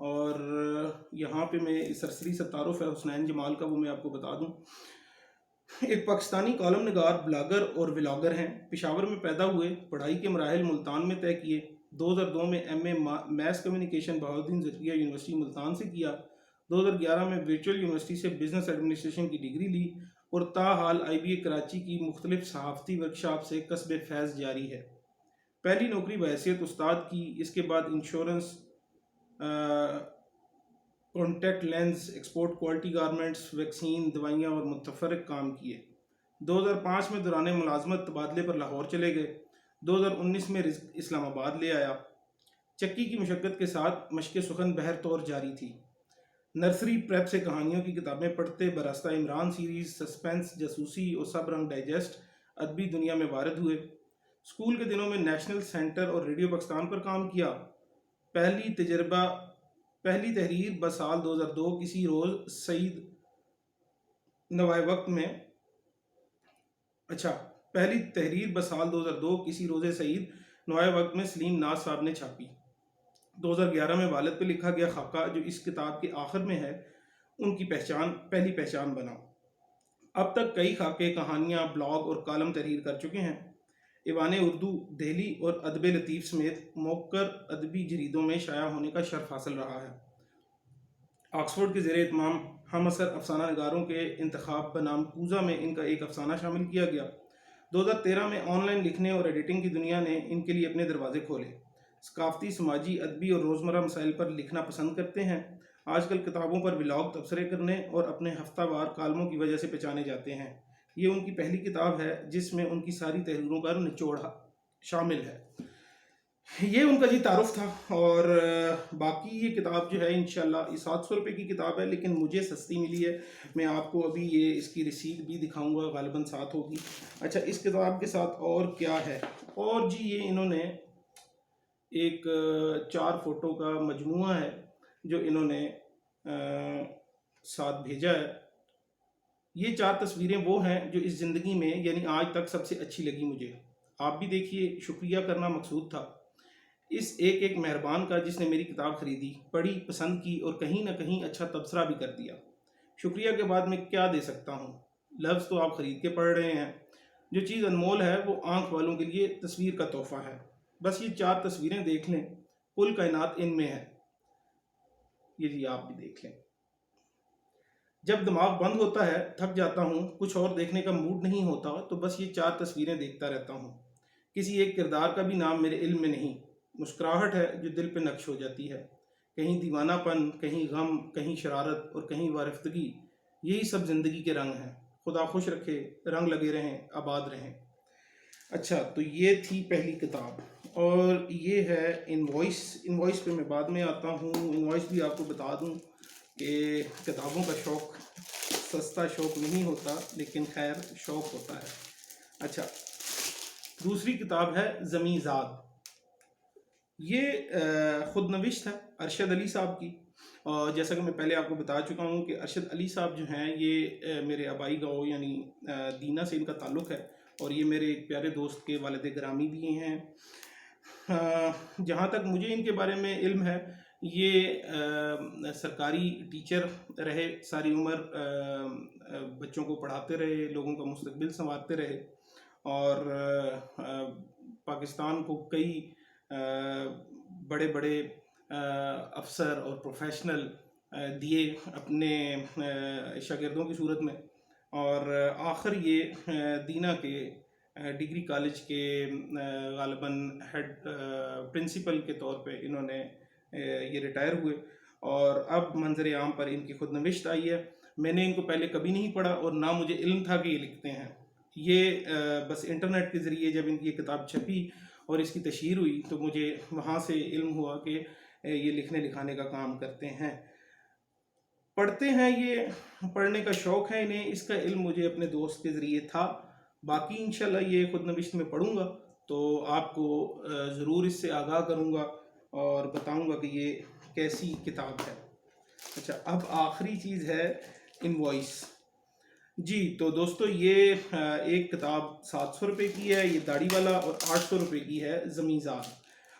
اور یہاں پہ میں سرسری سا تعارف ہے حسنین جمال کا، وہ میں آپ کو بتا دوں۔ ایک پاکستانی کالم نگار، بلاگر اور ولاگر ہیں۔ پشاور میں پیدا ہوئے، پڑھائی کے مراحل ملتان میں طے کیے۔ 2002 میں ایم اے میس کمیونیکیشن بہاؤالدین زکریا یونیورسٹی ملتان سے کیا۔ 2011 میں ورچوئل یونیورسٹی سے بزنس ایڈمنسٹریشن کی ڈگری لی اور تاحال آئی بی اے کراچی کی مختلف صحافتی ورکشاپ سے کسب فیض جاری ہے۔ پہلی نوکری بحیثیت استاد کی، اس کے بعد insurance, contact lens, export quality garments, vaccine, دوائیاں اور متفرق کام کیے۔ 2005 میں دوران ملازمت تبادلے پر لاہور چلے گئے۔ 2019 میں رزق اسلام آباد لے آیا۔ چکی کی مشقت کے ساتھ مشق سخن بہر طور جاری تھی۔ نرسری پریپ سے کہانیوں کی کتابیں پڑھتے، براستہ عمران سیریز، سسپینس، جاسوسی اور سب رنگ ڈائجسٹ ادبی دنیا میں وارد ہوئے۔ اسکول کے دنوں میں نیشنل سینٹر اور ریڈیو پاکستان پر کام کیا۔ پہلی تحریر بسال 2002 کسی روز سعید نوائے وقت میں پہلی تحریر بسال 2002 کسی روز سعید نوائے وقت میں سلیم ناز صاحب نے چھاپی۔ 2011 میں والد پہ لکھا گیا خاکہ، جو اس کتاب کے آخر میں ہے، ان کی پہلی پہچان بنا۔ اب تک کئی خاکے، کہانیاں، بلاگ اور کالم تحریر کر چکے ہیں۔ ایوان اردو، دہلی اور ادب لطیف سمیت موقر ادبی جریدوں میں شائع ہونے کا شرف حاصل رہا ہے۔ آکسفورڈ کے زیر اہتمام ہم اثر افسانہ نگاروں کے انتخاب بنام کوزہ میں ان کا ایک افسانہ شامل کیا گیا۔ 2013 میں آن لائن لکھنے اور ایڈیٹنگ کی دنیا نے ان کے لیے اپنے دروازے کھولے۔ ثقافتی، سماجی، ادبی اور روزمرہ مسائل پر لکھنا پسند کرتے ہیں۔ آج کل کتابوں پر ولاگ تبصرے کرنے اور اپنے ہفتہ وار کالموں کی وجہ سے پہچانے جاتے ہیں۔ یہ ان کی پہلی کتاب ہے جس میں ان کی ساری تحریروں کا نچوڑ شامل ہے۔ یہ ان کا تعارف تھا، اور باقی یہ کتاب جو ہے انشاءاللہ 700 روپے کی کتاب ہے، لیکن مجھے سستی ملی ہے۔ میں آپ کو ابھی اس کی رسید بھی دکھاؤں گا، غالباً ساتھ ہوگی۔ اچھا، اس کتاب کے ساتھ اور کیا ہے؟ اور یہ انہوں نے ایک 4 فوٹو کا مجموعہ ہے جو انہوں نے ساتھ بھیجا ہے۔ یہ 4 تصویریں وہ ہیں جو اس زندگی میں یعنی آج تک سب سے اچھی لگی مجھے۔ آپ بھی دیکھیے، شکریہ کرنا مقصود تھا اس ایک مہربان کا جس نے میری کتاب خریدی، پڑھی، پسند کی اور کہیں نہ کہیں اچھا تبصرہ بھی کر دیا۔ شکریہ کے بعد میں کیا دے سکتا ہوں؟ لفظ تو آپ خرید کے پڑھ رہے ہیں۔ جو چیز انمول ہے وہ آنکھ والوں کے لیے تصویر کا تحفہ ہے۔ بس یہ 4 تصویریں دیکھ لیں، کل کائنات ان میں ہے۔ یہ آپ بھی دیکھ لیں۔ جب دماغ بند ہوتا ہے، تھک جاتا ہوں، کچھ اور دیکھنے کا موڈ نہیں ہوتا، تو بس یہ 4 تصویریں دیکھتا رہتا ہوں۔ کسی ایک کردار کا بھی نام میرے علم میں نہیں۔ مسکراہٹ ہے جو دل پہ نقش ہو جاتی ہے، کہیں دیوانہ پن، کہیں غم، کہیں شرارت اور کہیں وارفتگی۔ یہی سب زندگی کے رنگ ہیں۔ خدا خوش رکھے، رنگ لگے رہیں، آباد رہیں۔ اچھا، تو یہ تھی پہلی کتاب، اور یہ ہے انوائس پہ میں بعد میں آتا ہوں۔ انوائس بھی آپ کو بتا دوں کہ کتابوں کا شوق سستا شوق نہیں ہوتا، لیکن خیر شوق ہوتا ہے۔ اچھا، دوسری کتاب ہے زمیں زاد۔ یہ خود نوشت ہے ارشد علی صاحب کی، اور جیسا کہ میں پہلے آپ کو بتا چکا ہوں کہ ارشد علی صاحب جو ہیں یہ میرے آبائی گاؤں یعنی دینا سے ان کا تعلق ہے، اور یہ میرے ایک پیارے دوست کے والد گرامی بھی ہیں۔ جہاں تک مجھے ان کے بارے میں علم ہے، یہ سرکاری ٹیچر رہے، ساری عمر بچوں کو پڑھاتے رہے، لوگوں کا مستقبل سنوارتے رہے، اور پاکستان کو کئی بڑے بڑے افسر اور پروفیشنل دیے اپنے شاگردوں کی صورت میں، اور آخر یہ دینا کے ڈگری کالج کے غالباً ہیڈ پرنسپل کے طور پہ انہوں نے یہ ریٹائر ہوئے، اور اب منظر عام پر ان کی خود نوشت آئی ہے۔ میں نے ان کو پہلے کبھی نہیں پڑھا، اور نہ مجھے علم تھا کہ یہ لکھتے ہیں۔ یہ بس انٹرنیٹ کے ذریعے جب ان کی یہ کتاب چھپی اور اس کی تشہیر ہوئی تو مجھے وہاں سے علم ہوا کہ یہ لکھنے لکھانے کا کام کرتے ہیں، پڑھتے ہیں، یہ پڑھنے کا شوق ہے انہیں۔ اس کا علم مجھے اپنے دوست کے ذریعے تھا۔ باقی انشاءاللہ یہ خود نوشت میں پڑھوں گا تو آپ کو ضرور اس سے آگاہ کروں گا اور بتاؤں گا کہ یہ کیسی کتاب ہے۔ اچھا، اب آخری چیز ہے انوائس۔ جی تو دوستو، یہ ایک کتاب 700 روپے کی ہے، یہ داڑھی والا، اور 800 روپے کی ہے زمیں زاد،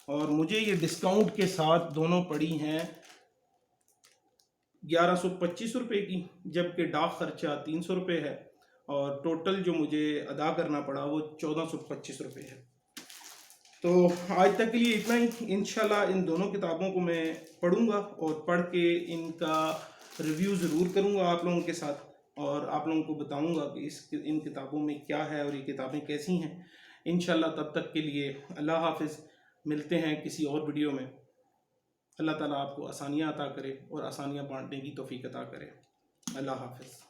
اور مجھے یہ ڈسکاؤنٹ کے ساتھ دونوں پڑی ہیں 1125 روپے کی، جبکہ ڈاک خرچہ 300 روپے ہے، اور ٹوٹل جو مجھے ادا کرنا پڑا وہ 1425 روپے ہے۔ تو آج تک کے لیے اتنا ہی۔ انشاءاللہ ان دونوں کتابوں کو میں پڑھوں گا اور پڑھ کے ان کا ریویو ضرور کروں گا آپ لوگوں کے ساتھ، اور آپ لوگوں کو بتاؤں گا کہ ان کتابوں میں کیا ہے اور یہ کتابیں کیسی ہیں۔ انشاءاللہ تب تک کے لیے اللہ حافظ، ملتے ہیں کسی اور ویڈیو میں۔ اللہ تعالیٰ آپ کو آسانیاں عطا کرے اور آسانیاں بانٹنے کی توفیق عطا کرے۔ اللہ حافظ۔